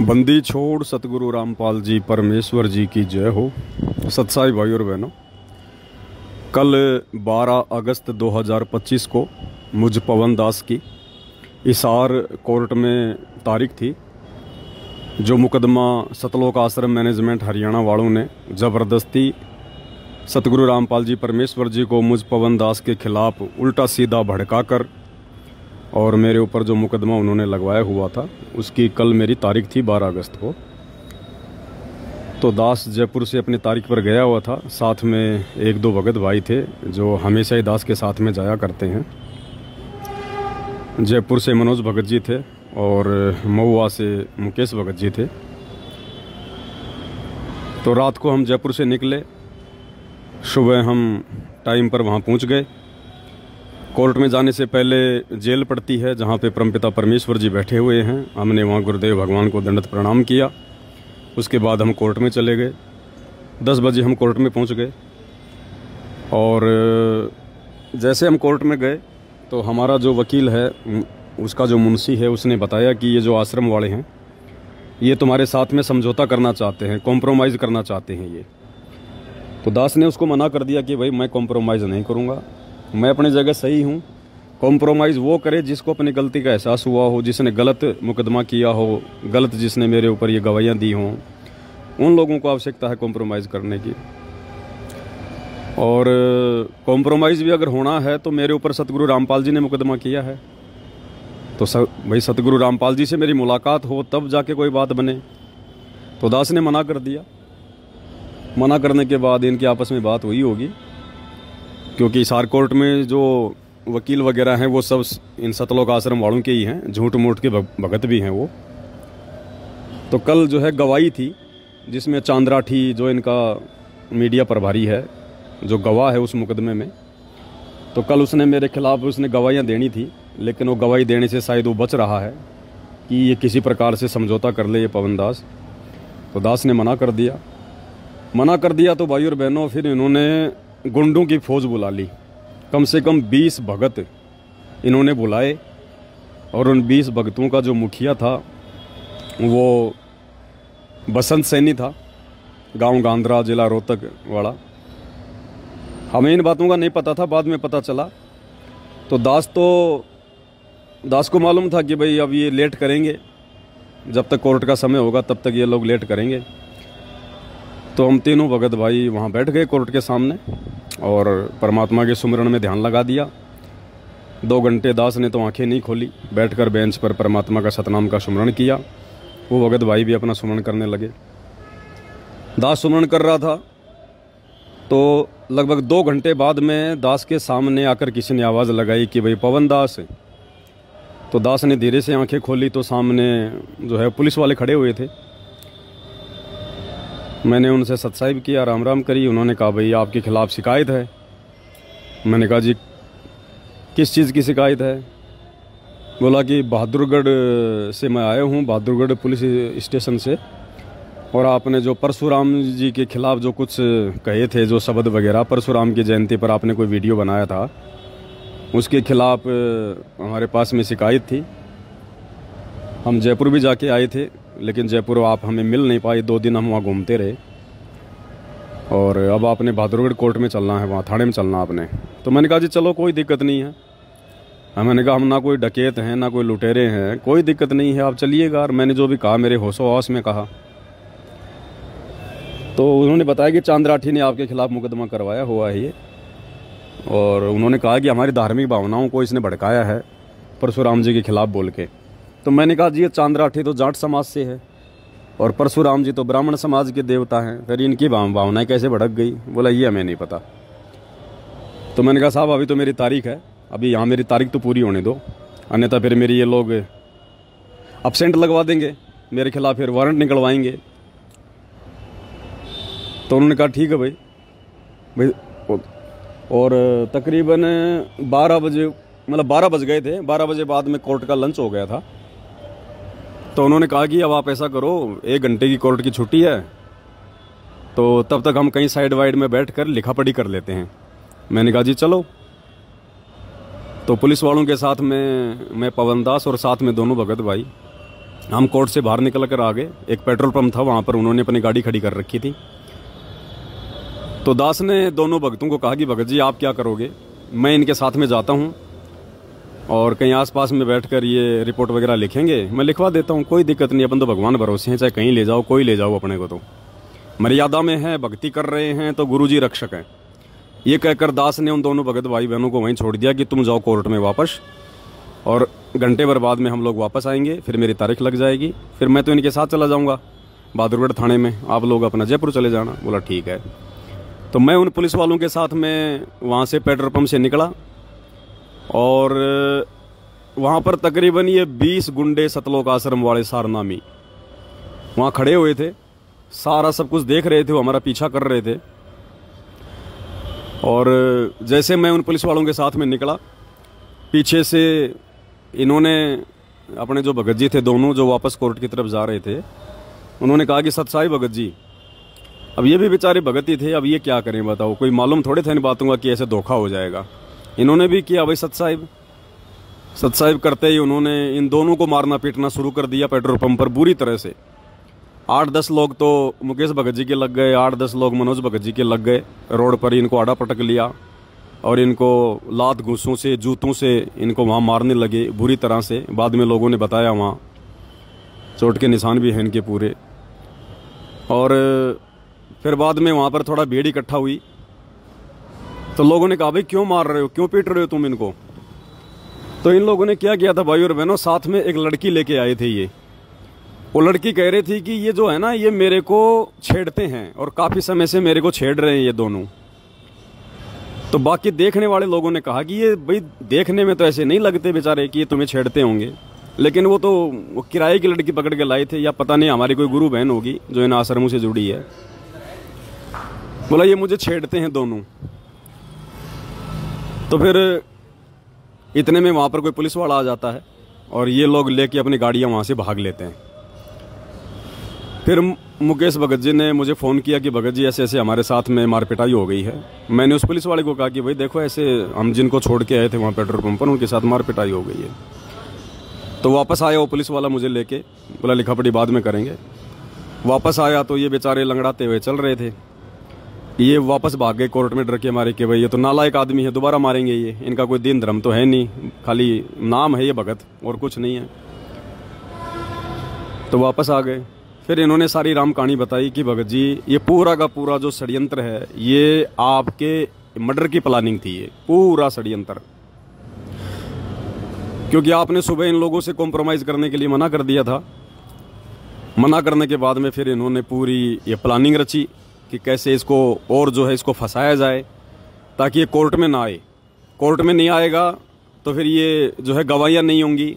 बंदी छोड़ सतगुरु रामपाल जी परमेश्वर जी की जय हो। सत्साई भाई और बहनों, कल 12 अगस्त 2025 को मुझ पवन दास की हिसार कोर्ट में तारीख थी। जो मुकदमा सतलोक आश्रम मैनेजमेंट हरियाणा वालों ने ज़बरदस्ती सतगुरु रामपाल जी परमेश्वर जी को मुझ पवन दास के खिलाफ उल्टा सीधा भड़काकर और मेरे ऊपर जो मुकदमा उन्होंने लगवाया हुआ था, उसकी कल मेरी तारीख थी 12 अगस्त को। तो दास जयपुर से अपनी तारीख पर गया हुआ था। साथ में एक दो भगत भाई थे जो हमेशा ही दास के साथ में जाया करते हैं। जयपुर से मनोज भगत जी थे और महुआ से मुकेश भगत जी थे। तो रात को हम जयपुर से निकले, सुबह हम टाइम पर वहाँ पहुँच गए। कोर्ट में जाने से पहले जेल पड़ती है जहाँ पे परमपिता परमेश्वर जी बैठे हुए हैं। हमने वहाँ गुरुदेव भगवान को दंडवत प्रणाम किया। उसके बाद हम कोर्ट में चले गए। 10 बजे हम कोर्ट में पहुँच गए और जैसे हम कोर्ट में गए तो हमारा जो वकील है, उसका जो मुंशी है, उसने बताया कि ये जो आश्रम वाले हैं ये तुम्हारे साथ में समझौता करना चाहते हैं, कॉम्प्रोमाइज़ करना चाहते हैं ये। तो दास ने उसको मना कर दिया कि भाई मैं कॉम्प्रोमाइज़ नहीं करूँगा, मैं अपनी जगह सही हूँ। कॉम्प्रोमाइज़ वो करे जिसको अपनी गलती का एहसास हुआ हो, जिसने गलत मुकदमा किया हो, गलत जिसने मेरे ऊपर ये गवाहियाँ दी हों, उन लोगों को आवश्यकता है कॉम्प्रोमाइज़ करने की। और कॉम्प्रोमाइज़ भी अगर होना है तो मेरे ऊपर सतगुरु रामपाल जी ने मुकदमा किया है, तो भाई सतगुरु रामपाल जी से मेरी मुलाकात हो तब जाके कोई बात बने। तो दास ने मना कर दिया। मना करने के बाद इनकी आपस में बात हुई होगी, क्योंकि हिसार कोर्ट में जो वकील वगैरह हैं वो सब इन सतलोक आश्रम वालों के ही हैं, झूठ मूठ के भगत भी हैं वो। तो कल जो है गवाही थी, जिसमें चांद्राठी जो इनका मीडिया प्रभारी है, जो गवाह है उस मुकदमे में, तो कल उसने मेरे खिलाफ उसने गवाहियाँ देनी थी, लेकिन वो गवाही देने से शायद वो बच रहा है कि ये किसी प्रकार से समझौता कर ले ये पवन दास। तो दास ने मना कर दिया। मना कर दिया तो भाई और बहनों, फिर इन्होंने गुंडों की फौज बुला ली। कम से कम 20 भगत इन्होंने बुलाए और उन 20 भगतों का जो मुखिया था वो बसंत सैनी था, गांव गांधरा, जिला रोहतक वाला। हमें इन बातों का नहीं पता था, बाद में पता चला। तो दास को मालूम था कि भाई अब ये लेट करेंगे, जब तक कोर्ट का समय होगा तब तक ये लोग लेट करेंगे। तो हम तीनों भगत भाई वहाँ बैठ गए कोर्ट के सामने और परमात्मा के सुमिरन में ध्यान लगा दिया। 2 घंटे दास ने तो आंखें नहीं खोली, बैठकर बेंच पर परमात्मा का सतनाम का सुमिरन किया। वो भगत भाई भी अपना सुमिरन करने लगे। दास सुमिरन कर रहा था तो लगभग 2 घंटे बाद में दास के सामने आकर किसी ने आवाज़ लगाई कि भाई पवन दास। तो दास ने धीरे से आंखें खोली तो सामने जो है पुलिस वाले खड़े हुए थे। मैंने उनसे सत्साहिब किया, राम राम करी। उन्होंने कहा भाई आपके खिलाफ़ शिकायत है। मैंने कहा जी किस चीज़ की शिकायत है? बोला कि बहादुरगढ़ से मैं आया हूँ, बहादुरगढ़ पुलिस स्टेशन से, और आपने जो परशुराम जी के खिलाफ़ जो कुछ कहे थे, जो शब्द वगैरह, परशुराम की जयंती पर आपने कोई वीडियो बनाया था, उसके खिलाफ़ हमारे पास में शिकायत थी। हम जयपुर भी जाके आए थे, लेकिन जयपुर आप हमें मिल नहीं पाए। 2 दिन हम वहाँ घूमते रहे और अब आपने बहादुरगढ़ कोर्ट में चलना है, वहाँ थाने में चलना आपने। तो मैंने कहा जी चलो कोई दिक्कत नहीं है। मैंने कहा हम ना कोई डकैत हैं ना कोई लुटेरे हैं, कोई दिक्कत नहीं है, आप चलिएगा। और मैंने जो भी कहा मेरे होशो हौस में कहा। तो उन्होंने बताया कि चांद्राठी ने आपके खिलाफ़ मुकदमा करवाया हुआ है ये, और उन्होंने कहा कि हमारी धार्मिक भावनाओं को इसने भड़काया है परशुराम जी के खिलाफ़ बोल के। तो मैंने कहा जी ये चांद्राठी तो जाट समाज से है और परशुराम जी तो ब्राह्मण समाज के देवता हैं, फिर इनकी भावनाएं कैसे भड़क गई? बोला ये हमें नहीं पता। तो मैंने कहा साहब अभी तो मेरी तारीख है, अभी यहाँ मेरी तारीख तो पूरी होने दो, अन्यथा फिर मेरी ये लोग अब्सेंट लगवा देंगे, मेरे खिलाफ फिर वारंट निकलवाएंगे। तो उन्होंने कहा ठीक है भाई। और तकरीबन 12 बजे, मतलब 12 बज गए थे, 12 बजे बाद में कोर्ट का लंच हो गया था। तो उन्होंने कहा कि अब आप ऐसा करो, 1 घंटे की कोर्ट की छुट्टी है, तो तब तक हम कहीं साइड वाइड में बैठकर लिखा पढ़ी कर लेते हैं। मैंने कहा जी चलो। तो पुलिस वालों के साथ में मैं पवन दास और साथ में दोनों भगत भाई हम कोर्ट से बाहर निकल कर आ गए। एक पेट्रोल पंप था, वहाँ पर उन्होंने अपनी गाड़ी खड़ी कर रखी थी। तो दास ने दोनों भगतों को कहा कि भगत जी आप क्या करोगे, मैं इनके साथ में जाता हूँ और कहीं आसपास में बैठकर ये रिपोर्ट वगैरह लिखेंगे, मैं लिखवा देता हूँ, कोई दिक्कत नहीं, अपन तो भगवान भरोसे हैं, चाहे कहीं ले जाओ, कोई ले जाओ, अपने को तो मर्यादा में है, भक्ति कर रहे हैं तो गुरुजी रक्षक हैं। ये कहकर दास ने उन दोनों भगत भाई बहनों को वहीं छोड़ दिया कि तुम जाओ कोर्ट में वापस, और घंटे भर बाद में हम लोग वापस आएंगे, फिर मेरी तारीख लग जाएगी, फिर मैं तो इनके साथ चला जाऊँगा बहादुरगढ़ थाने में, आप लोग अपना जयपुर चले जाना। बोला ठीक है। तो मैं उन पुलिस वालों के साथ में वहाँ से पेट्रोल पंप से निकला और वहाँ पर तकरीबन ये 20 गुंडे सतलोक आश्रम वाले सारनामी वहाँ खड़े हुए थे, सारा सब कुछ देख रहे थे, वो हमारा पीछा कर रहे थे। और जैसे मैं उन पुलिस वालों के साथ में निकला, पीछे से इन्होंने अपने जो भगत जी थे दोनों, जो वापस कोर्ट की तरफ जा रहे थे, उन्होंने कहा कि सतसाई भगत जी, अब ये भी बेचारे भगत ही थे, अब ये क्या करें बताओ, कोई मालूम थोड़े थे इन बातों का कि ऐसे धोखा हो जाएगा। इन्होंने भी किया भाई सतसाहिब करते ही उन्होंने इन दोनों को मारना पीटना शुरू कर दिया पेट्रोल पंप पर बुरी तरह से। 8-10 लोग तो मुकेश भगत जी के लग गए, 8-10 लोग मनोज भगत जी के लग गए। रोड पर इनको आड़ा पटक लिया और इनको लात घूंसों से, जूतों से इनको वहाँ मारने लगे बुरी तरह से। बाद में लोगों ने बताया वहाँ चोट के निशान भी हैं इनके पूरे। और फिर बाद में वहाँ पर थोड़ा भीड़ इकट्ठा हुई तो लोगों ने कहा भाई क्यों मार रहे हो, क्यों पीट रहे हो तुम इनको। तो इन लोगों ने क्या किया था भाई और बहनों, साथ में एक लड़की लेके आए थे। ये वो लड़की कह रही थी कि ये जो है ना, ये मेरे को छेड़ते हैं और काफ़ी समय से मेरे को छेड़ रहे हैं ये दोनों। तो बाकी देखने वाले लोगों ने कहा कि ये भाई देखने में तो ऐसे नहीं लगते बेचारे कि ये तुम्हें छेड़ते होंगे, लेकिन वो तो वो किराए की लड़की पकड़ के लाए थे, या पता नहीं हमारी कोई गुरु बहन होगी जो इन आश्रमों से जुड़ी है। बोला ये मुझे छेड़ते हैं दोनों। तो फिर इतने में वहाँ पर कोई पुलिस वाला आ जाता है और ये लोग लेके अपनी गाड़ियाँ वहाँ से भाग लेते हैं। फिर मुकेश भगत जी ने मुझे फ़ोन किया कि भगत जी ऐसे ऐसे हमारे साथ में मारपिटाई हो गई है। मैंने उस पुलिस वाले को कहा कि भाई देखो, ऐसे हम जिनको छोड़ के आए थे वहाँ पेट्रोल पंप पर, उनके साथ मारपिटाई हो गई है। तो वापस आया वो पुलिस वाला मुझे लेके, बोला लिखा पढ़ी बाद में करेंगे। वापस आया तो ये बेचारे लंगड़ाते हुए चल रहे थे। ये वापस भाग गए कोर्ट में डर के मारे कि भाई ये तो नालायक आदमी है, दोबारा मारेंगे, ये इनका कोई दीन धर्म तो है नहीं, खाली नाम है ये भगत और कुछ नहीं है। तो वापस आ गए। फिर इन्होंने सारी राम कहानी बताई कि भगत जी ये पूरा का पूरा जो षड्यंत्र है, ये आपके मर्डर की प्लानिंग थी, ये पूरा षड्यंत्र। क्योंकि आपने सुबह इन लोगों से कॉम्प्रोमाइज़ करने के लिए मना कर दिया था। मना करने के बाद में फिर इन्होंने पूरी ये प्लानिंग रची कि कैसे इसको और जो है इसको फंसाया जाए ताकि ये कोर्ट में ना आए। कोर्ट में नहीं आएगा तो फिर ये जो है गवाहियाँ नहीं होंगी,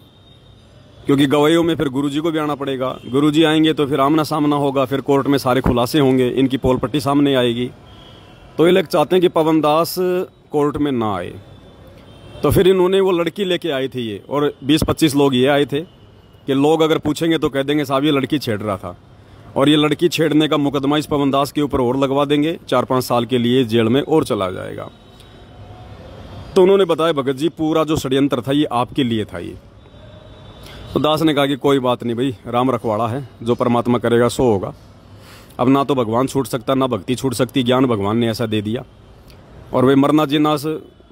क्योंकि गवाहियों में फिर गुरुजी को भी आना पड़ेगा। गुरुजी आएंगे तो फिर आमना सामना होगा, फिर कोर्ट में सारे खुलासे होंगे, इनकी पोल पट्टी सामने आएगी। तो ये लोग चाहते हैं कि पवन दास कोर्ट में ना आए। तो फिर इन्होंने वो लड़की लेके आई थी ये, और 20-25 लोग ये आए थे कि लोग अगर पूछेंगे तो कह देंगे साहब ये लड़की छेड़ रहा था, और ये लड़की छेड़ने का मुकदमा इस पवन दास के ऊपर और लगवा देंगे, 4-5 साल के लिए जेल में और चला जाएगा। तो उन्होंने बताया भगत जी पूरा जो षड्यंत्र था ये आपके लिए था ये। तो दास ने कहा कि कोई बात नहीं भाई, राम रखवाड़ा है, जो परमात्मा करेगा सो होगा। अब ना तो भगवान छूट सकता, ना भक्ति छूट सकती, ज्ञान भगवान ने ऐसा दे दिया। और वे मरना जीना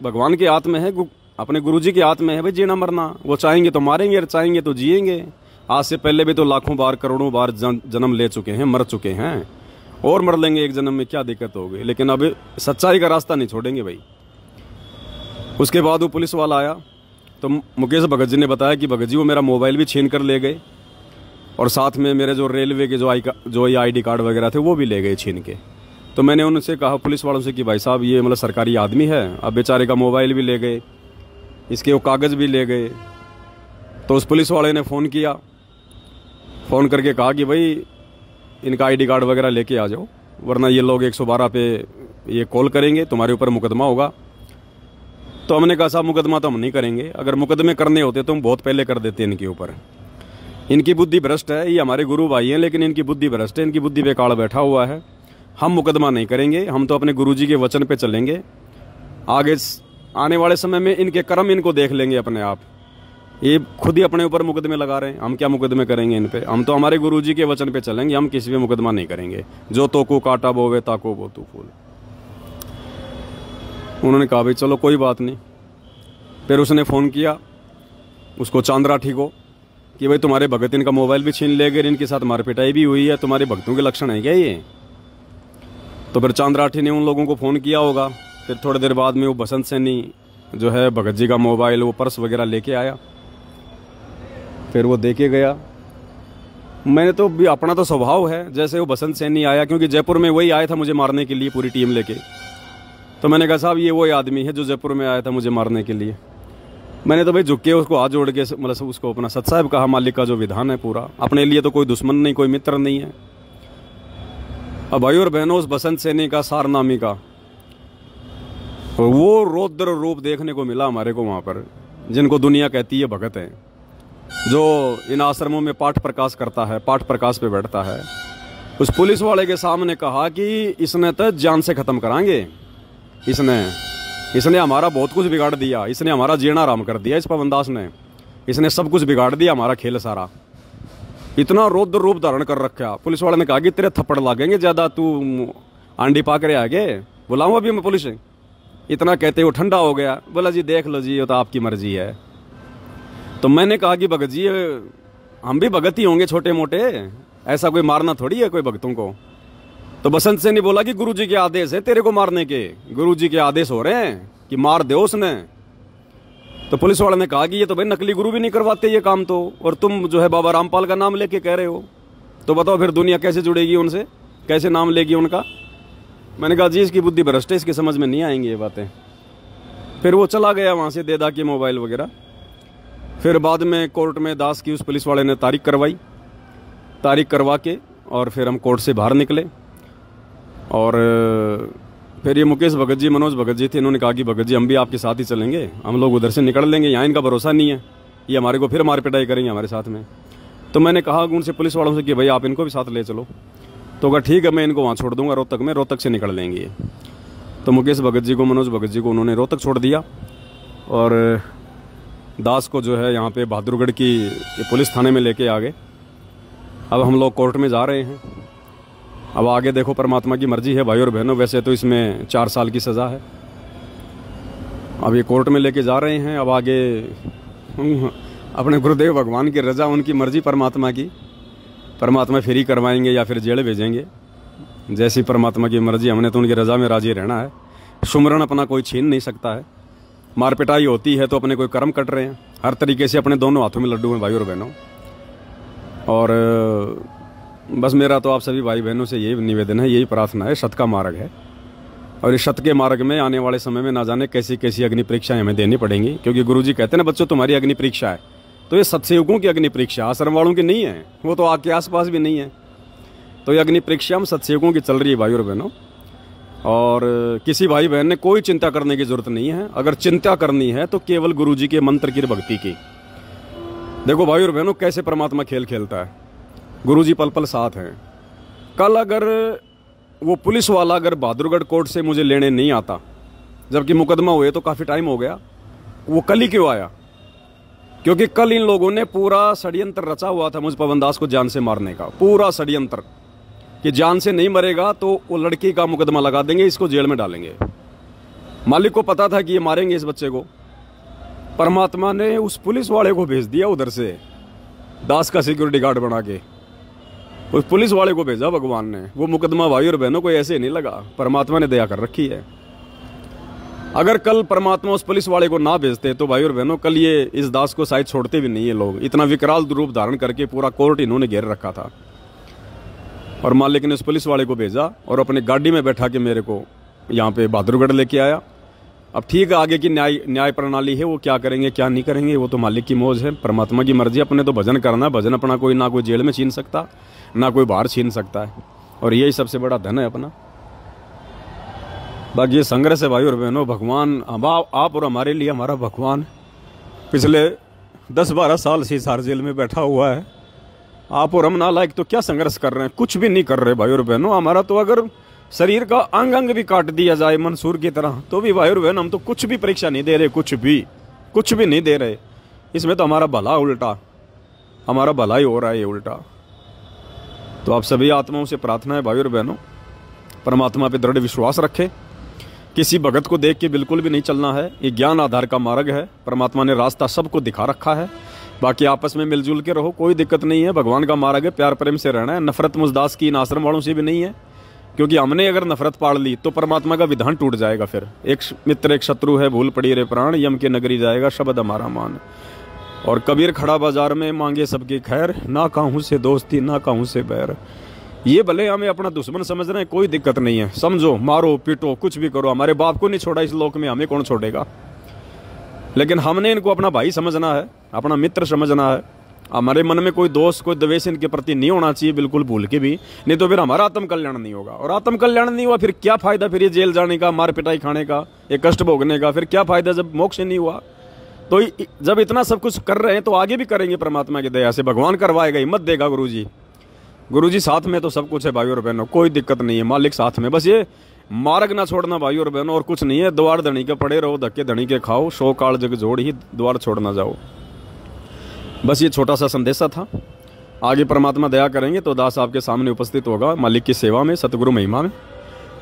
भगवान के हाथ में है, अपने गुरुजी के हाथ में है भाई जीना मरना। वो चाहेंगे तो मारेंगे, चाहेंगे तो जिएंगे। आज से पहले भी तो लाखों बार करोड़ों बार जन्म ले चुके हैं, मर चुके हैं, और मर लेंगे एक जन्म में, क्या दिक्कत होगी। लेकिन अब सच्चाई का रास्ता नहीं छोड़ेंगे भाई। उसके बाद वो पुलिस वाला आया तो मुकेश भगत जी ने बताया कि भगत जी वो मेरा मोबाइल भी छीन कर ले गए, और साथ में मेरे जो रेलवे के जो ये ID कार्ड वगैरह थे वो भी ले गए छीन के। तो मैंने उनसे कहा पुलिस वालों से कि भाई साहब ये मतलब सरकारी आदमी है, अब बेचारे का मोबाइल भी ले गए, इसके वो कागज़ भी ले गए। तो उस पुलिस वाले ने फ़ोन किया, फ़ोन करके कहा कि भाई इनका ID कार्ड वगैरह लेके आ जाओ, वरना ये लोग 112 पे ये कॉल करेंगे, तुम्हारे ऊपर मुकदमा होगा। तो हमने कहा साहब मुकदमा तो हम नहीं करेंगे, अगर मुकदमे करने होते तो हम बहुत पहले कर देते इनके ऊपर। इनकी बुद्धि भ्रष्ट है, ये हमारे गुरु भाई हैं लेकिन इनकी बुद्धि भ्रष्ट है, इनकी बुद्धि पे काल बैठा हुआ है। हम मुकदमा नहीं करेंगे, हम तो अपने गुरुजी के वचन पे चलेंगे। आगे आने वाले समय में इनके कर्म इनको देख लेंगे अपने आप। ये खुद ही अपने ऊपर मुकदमे लगा रहे हैं। हम क्या मुकदमे करेंगे इन पे? हम तो हमारे गुरुजी के वचन पे चलेंगे, हम किसी पे मुकदमा नहीं करेंगे। जो तो को काटा बोवे ताको बो तू फूल। उन्होंने कहा भाई चलो कोई बात नहीं। फिर उसने फ़ोन किया उसको चांदराठी को कि भाई तुम्हारे भगत इनका मोबाइल भी छीन ले गए, इनके साथ मारपिटाई भी हुई है, तुम्हारे भक्तों के लक्षण है क्या ये? तो फिर चांदराठी ने उन लोगों को फ़ोन किया होगा। फिर थोड़ी देर बाद में वो बसंत सैनी जो है भगत जी का मोबाइल, वो पर्स वगैरह लेके आया। फिर वो देके गया। मैंने तो भी अपना तो स्वभाव है, जैसे वो बसंत सैनी आया, क्योंकि जयपुर में वही आया था मुझे मारने के लिए पूरी टीम लेके, तो मैंने कहा साहब ये वही आदमी है जो जयपुर में आया था मुझे मारने के लिए। मैंने तो भाई झुक के उसको हाथ जोड़ के मतलब उसको अपना सत साहब कहा, मालिक का जो विधान है पूरा, अपने लिए तो कोई दुश्मन नहीं, कोई मित्र नहीं है। अब भाई और बहनों, उस बसंत सैनी का, सारनामी का वो रौद्र रूप देखने को मिला हमारे को वहाँ पर, जिनको दुनिया कहती है भगत है, जो इन आश्रमों में पाठ प्रकाश करता है, पाठ प्रकाश पे बैठता है। उस पुलिस वाले के सामने कहा कि इसने तो जान से ख़त्म कराएंगे, इसने हमारा बहुत कुछ बिगाड़ दिया, इसने हमारा जीना आराम कर दिया, इस पवनदास ने, इसने सब कुछ बिगाड़ दिया, हमारा खेल सारा। इतना रौद्र रूप धारण कर रखा। पुलिस वाले ने कहा कि तेरे थप्पड़ लागेंगे ज़्यादा, तू आंडी पाक रहे आगे, बुलाऊँ अभी मैं पुलिस? इतना कहते वो ठंडा हो गया, बोला जी देख लो जी ये तो आपकी मर्जी है। तो मैंने कहा कि भगत जी हम भी भगत ही होंगे छोटे मोटे, ऐसा कोई मारना थोड़ी है कोई भक्तों को। तो बसंत सैनी बोला कि गुरुजी के आदेश है तेरे को मारने के, गुरुजी के आदेश हो रहे हैं कि मार दे उसने। तो पुलिस वाले ने कहा कि ये तो भाई नकली गुरु भी नहीं करवाते ये काम तो, और तुम जो है बाबा रामपाल का नाम लेके कह रहे हो, तो बताओ फिर दुनिया कैसे जुड़ेगी उनसे, कैसे नाम लेगी उनका? मैंने कहा जी इसकी बुद्धि भ्रष्ट है, इसकी समझ में नहीं आएंगी ये बातें। फिर वो चला गया वहाँ से, दे दा के मोबाइल वगैरह। फिर बाद में कोर्ट में दास की उस पुलिस वाले ने तारीख करवाई, तारीख करवा के और फिर हम कोर्ट से बाहर निकले। और फिर ये मुकेश भगत जी, मनोज भगत जी थे, इन्होंने कहा कि भगत जी हम भी आपके साथ ही चलेंगे, हम लोग उधर से निकल लेंगे, यहाँ इनका भरोसा नहीं है, ये हमारे को फिर मार पिटाई करेंगे हमारे साथ में। तो मैंने कहा उनसे, पुलिस वालों से कि भाई आप इनको भी साथ ले चलो। तो कहा ठीक है मैं इनको वहाँ छोड़ दूंगा रोहतक में, रोहतक से निकल लेंगे। तो मुकेश भगत जी को, मनोज भगत जी को उन्होंने रोहतक छोड़ दिया, और दास को जो है यहाँ पे बहादुरगढ़ की पुलिस थाने में लेके आ गए। अब हम लोग कोर्ट में जा रहे हैं। अब आगे देखो परमात्मा की मर्जी है भाई और बहनों। वैसे तो इसमें 4 साल की सज़ा है। अब ये कोर्ट में लेके जा रहे हैं। अब आगे अपने गुरुदेव भगवान की रजा, उनकी मर्जी परमात्मा की, परमात्मा फ्री करवाएंगे या फिर जेल भेजेंगे, जैसी परमात्मा की मर्जी। हमने तो उनकी रजा में राजी रहना है। सुमरन अपना कोई छीन नहीं सकता है। मार पिटाई होती है तो अपने कोई कर्म कट रहे हैं। हर तरीके से अपने दोनों हाथों में लड्डू हैं भाई और बहनों। और बस मेरा तो आप सभी भाई बहनों से यही निवेदन है, यही प्रार्थना है। शत का मार्ग है, और इस शत के मार्ग में आने वाले समय में ना जाने कैसी कैसी अग्नि परीक्षाएं हमें देनी पड़ेंगी, क्योंकि गुरुजी कहते हैं ना बच्चों तुम्हारी अग्नि परीक्षा है। तो ये सत्सयुगों की अग्नि परीक्षा, आश्रम वालों की नहीं है, वो तो आग के आसपास भी नहीं है। तो ये अग्नि परीक्षा हम सत्सयुगों की चल रही है भाई और बहनों। और किसी भाई बहन ने कोई चिंता करने की जरूरत नहीं है। अगर चिंता करनी है तो केवल गुरुजी के मंत्र की भक्ति की। देखो भाई और बहनों कैसे परमात्मा खेल खेलता है। गुरुजी पल पल साथ हैं। कल अगर वो पुलिस वाला अगर बहादुरगढ़ कोर्ट से मुझे लेने नहीं आता, जबकि मुकदमा हुए तो काफ़ी टाइम हो गया, वो कल ही क्यों आया? क्योंकि कल इन लोगों ने पूरा षड्यंत्र रचा हुआ था मुझ पवनदास को जान से मारने का। पूरा षड्यंत्र कि जान से नहीं मरेगा तो वो लड़की का मुकदमा लगा देंगे, इसको जेल में डालेंगे। मालिक को पता था कि ये मारेंगे इस बच्चे को। परमात्मा ने उस पुलिस वाले को भेज दिया उधर से, दास का सिक्योरिटी गार्ड बना के उस पुलिस वाले को भेजा भगवान ने। वो मुकदमा भाई और बहनों को ऐसे नहीं लगा, परमात्मा ने दया कर रखी है। अगर कल परमात्मा उस पुलिस वाले को ना भेजते तो भाई और बहनों कल ये इस दास को शायद छोड़ते भी नहीं है लोग। इतना विकराल रूप धारण करके पूरा कोर्ट इन्होंने घेर रखा था। और मालिक ने उस पुलिस वाले को भेजा और अपनी गाड़ी में बैठा के मेरे को यहाँ पे बहादुरगढ़ लेके आया। अब ठीक है, आगे की न्याय प्रणाली है, वो क्या करेंगे क्या नहीं करेंगे वो तो मालिक की मौज है, परमात्मा की मर्जी। अपने तो भजन करना, भजन अपना कोई ना कोई जेल में छीन सकता, ना कोई बाहर छीन सकता है, और यही सबसे बड़ा धन है अपना। बाकी ये संघर्ष है भाई और बहनों। भगवान आप और हमारे लिए हमारा भगवान पिछले 10-12 साल से हिसार जेल में बैठा हुआ है। आप और हम नालायक तो क्या संघर्ष कर रहे हैं? कुछ भी नहीं कर रहे भाई और बहनों। हमारा तो अगर शरीर का अंग अंग भी काट दिया जाए मंसूर की तरह तो भी भाई और बहन हम तो कुछ भी परीक्षा नहीं दे रहे, कुछ भी नहीं दे रहे। इसमें तो हमारा भला उल्टा, हमारा भला ही हो रहा है ये उल्टा। तो आप सभी आत्माओं से प्रार्थना है भाई और बहनों, परमात्मा पे दृढ़ विश्वास रखें। किसी भगत को देख के बिल्कुल भी नहीं चलना है। ये ज्ञान आधार का मार्ग है, परमात्मा ने रास्ता सबको दिखा रखा है। बाकी आपस में मिलजुल के रहो, कोई दिक्कत नहीं है। भगवान का मार्ग है, प्यार प्रेम से रहना है। नफरत मुझदास की इन आश्रम वालों से भी नहीं है, क्योंकि हमने अगर नफरत पाड़ ली तो परमात्मा का विधान टूट जाएगा। फिर एक मित्र एक शत्रु है, भूल पड़ी रे प्राण, यम के नगरी जाएगा शब्द हमारा मान। और कबीर खड़ा बाजार में मांगे सबकी खैर, ना कहूँ से दोस्ती ना कहूँ से बैर। ये भले हमें अपना दुश्मन समझ रहे हैं, कोई दिक्कत नहीं है, समझो, मारो पीटो कुछ भी करो, हमारे बाप को नहीं छोड़ा इस लोक में, हमें कौन छोड़ेगा। लेकिन हमने इनको अपना भाई समझना है, अपना मित्र समझना है। हमारे मन में कोई दोष कोई द्वेष इनके प्रति नहीं होना चाहिए, बिल्कुल भूल के भी, नहीं तो फिर हमारा आत्म कल्याण नहीं होगा। और आत्म कल्याण नहीं हुआ फिर क्या फायदा, फिर ये जेल जाने का, मार पिटाई खाने का, ये कष्ट भोगने का, फिर क्या फायदा जब मोक्ष नहीं हुआ। तो जब इतना सब कुछ कर रहे हैं तो आगे भी करेंगे परमात्मा की दया से, भगवान करवाएगा, हिम्मत देगा गुरुजी साथ में तो सब कुछ है भाई और बहनों, कोई दिक्कत नहीं है, मालिक साथ में। बस ये मार्ग ना छोड़ना भाई और बहनों, और कुछ नहीं है। द्वार धनी के पड़े रहो, धक्के धनी के खाओ, शो काल जग जोड़ ही द्वार छोड़ ना जाओ। बस ये छोटा सा संदेशा था। आगे परमात्मा दया करेंगे तो दास आपके सामने उपस्थित होगा मालिक की सेवा में, सतगुरु महिमा में,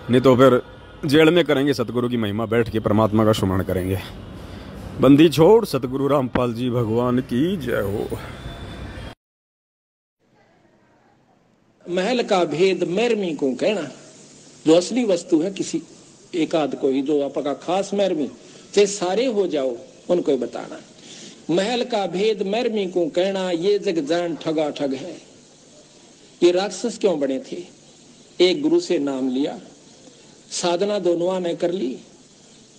नहीं तो फिर जेल में करेंगे सतगुरु की महिमा, बैठ के परमात्मा का सुमरण करेंगे। बंदी छोड़ सतगुरु रामपाल जी भगवान की जय हो। महल का भेद मैरमी को कहना, जो असली वस्तु है किसी एक आध को ही, जो आपका खास मैरमी, चाहे सारे हो जाओ उनको ही बताना। महल का भेद मैरमी को कहना, ये जग जान ठगा ठग है। ये राक्षस क्यों बने थे? एक गुरु से नाम लिया, साधना दोनों ने कर ली,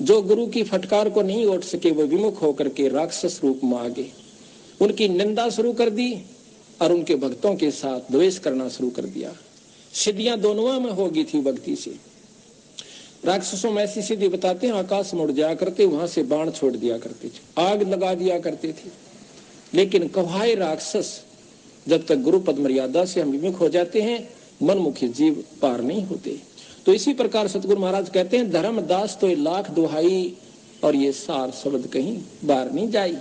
जो गुरु की फटकार को नहीं उठ सके वो विमुख होकर के राक्षस रूप में आ गए। उनकी निंदा शुरू कर दी और उनके भक्तों के साथ द्वेष करना शुरू कर दिया। सिद्धियां दोनों में होगी थी भक्ति से। राक्षसों में ऐसी सिद्धि बताते हैं, आकाश में उड़ जाया करते, वहां से बाण छोड़ दिया करते थे, आग लगा दिया करते थे। लेकिन कवाए राक्षस जब तक गुरु पद मर्यादा से हम विमुख हो जाते हैं, मनमुखी जीव पार नहीं होते। तो इसी प्रकार सतगुरु महाराज कहते हैं, धर्मदास तो लाख दुहाई और ये सार शब्द कहीं बाहर नहीं जाई।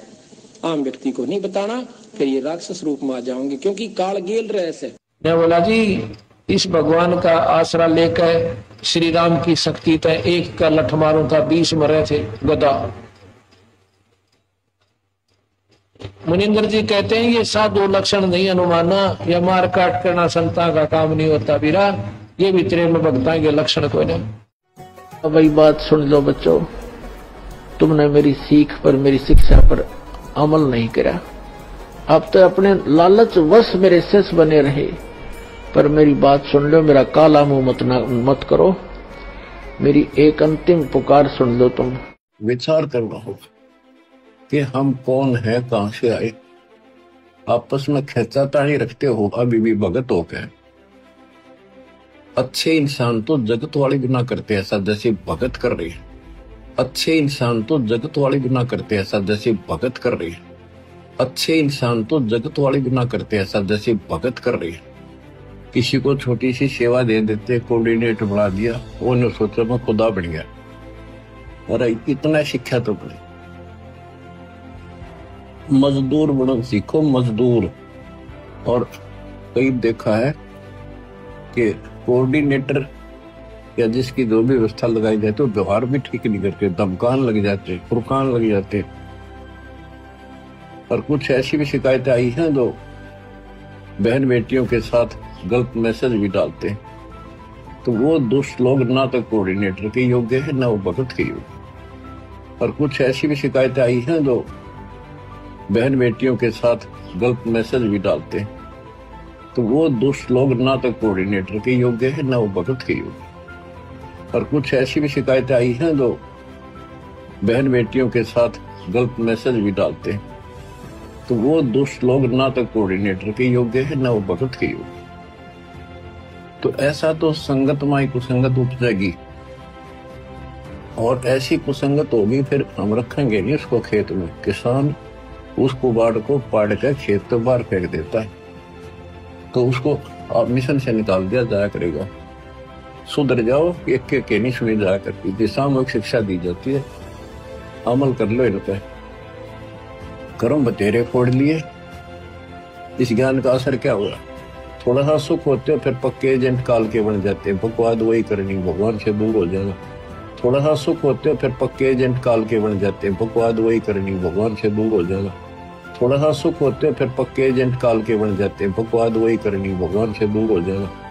आम व्यक्ति को नहीं बताना, फिर ये राक्षस रूप में आ जाओगे, क्योंकि काल गेल रहे से। मैं बोला जी, इस भगवान का आसरा लेकर श्री राम की शक्ति तय एक का लठ मारूं था, 20 मरे थे गदा। मुनिंदर जी कहते हैं ये साधु लक्षण नहीं अनुमाना, या मार काट करना संता का काम नहीं होता वीरा, ये भी तेरे में भक्ता के लक्षण कोई नहीं। अब वही बात सुन लो बच्चों, तुमने मेरी सीख पर मेरी शिक्षा पर अमल नहीं करा, अब तो अपने लालच वश मेरे शिष्य बने रहे। पर मेरी बात सुन लो, मेरा काला मुंह मत करो, मेरी एक अंतिम पुकार सुन लो। तुम विचार करना होगा कि हम कौन है, कहां से आए। आपस में खेचातानी रखते हो अभी भी भगत हो गए। अच्छे इंसान तो जगत वाले गुनाह करते हैं, ऐसा जैसे भगत कर रहे हैं। अच्छे इंसान तो जगत वाले गुनाह करते हैं, ऐसा जैसे भगत कर रहे हैं। अच्छे इंसान तो जगत वाले गुनाह करते हैं, ऐसा जैसे भगत कर रहे हैं। किसी को छोटी सी सेवा दे देते, कोऑर्डिनेटर बना दिया, वो ने सोचा मैं खुदा बन गया। अरे इतना शिक्षा तो पड़े, मजदूर बनो सीखो, मजदूर। और कई देखा है कि कोऑर्डिनेटर या जिसकी जो भी व्यवस्था लगाई जाती है, व्यवहार भी ठीक नहीं करते, धमकान लग जाते, फुरकान लग जाते। और कुछ ऐसी भी शिकायतें आई हैं जो बहन बेटियों के साथ गलत मैसेज भी डालते हैं। तो वो दुष्ट लोग ना तो कोऑर्डिनेटर के योग्य है, ना वो भगत के योग्य। और कुछ ऐसी भी शिकायतें आई हैं जो बहन बेटियों के साथ गलत मैसेज भी डालते हैं। तो वो दुष्ट लोग ना तो कोऑर्डिनेटर के योग्य है, ना वो भगत के योग्य। और कुछ ऐसी भी शिकायतें आई हैं जो बहन बेटियों के साथ गलत मैसेज भी डालते हैं। तो वो दुष्ट लोग ना तो कोऑर्डिनेटर के योग्य है, ना वो भगत के योग्य। तो ऐसा तो संगत माई कुसंगत उपजेगी, और ऐसी कुसंगत होगी फिर हम रखेंगे नहीं उसको खेत में। किसान उस कुबाड़ को पाड़ कर खेत तो बाहर फेंक देता है, तो उसको आप मिशन से निकाल दिया जाया करेगा। सुधर जाओ, एक के नहीं सुनी जाया करती, सामूहिक शिक्षा दी जाती है, अमल कर लो इन पे। कर्म बतेरे फोड़ लिए, इस ज्ञान का असर क्या हुआ? थोड़ा सा सुख होते हो फिर पक्के एजेंट काल के बन जाते हैं, बकवाद वही करनी, भगवान से दूर हो जाना। थोड़ा सा सुख होते हो फिर पक्के एजेंट काल के बन जाते हैं, बकवाद वही करनी, भगवान से दूर हो जाना। थोड़ा सा सुख होते हो फिर पक्के एजेंट काल के बन जाते हैं, बकवाद वही करनी, भगवान से दूर हो जाना।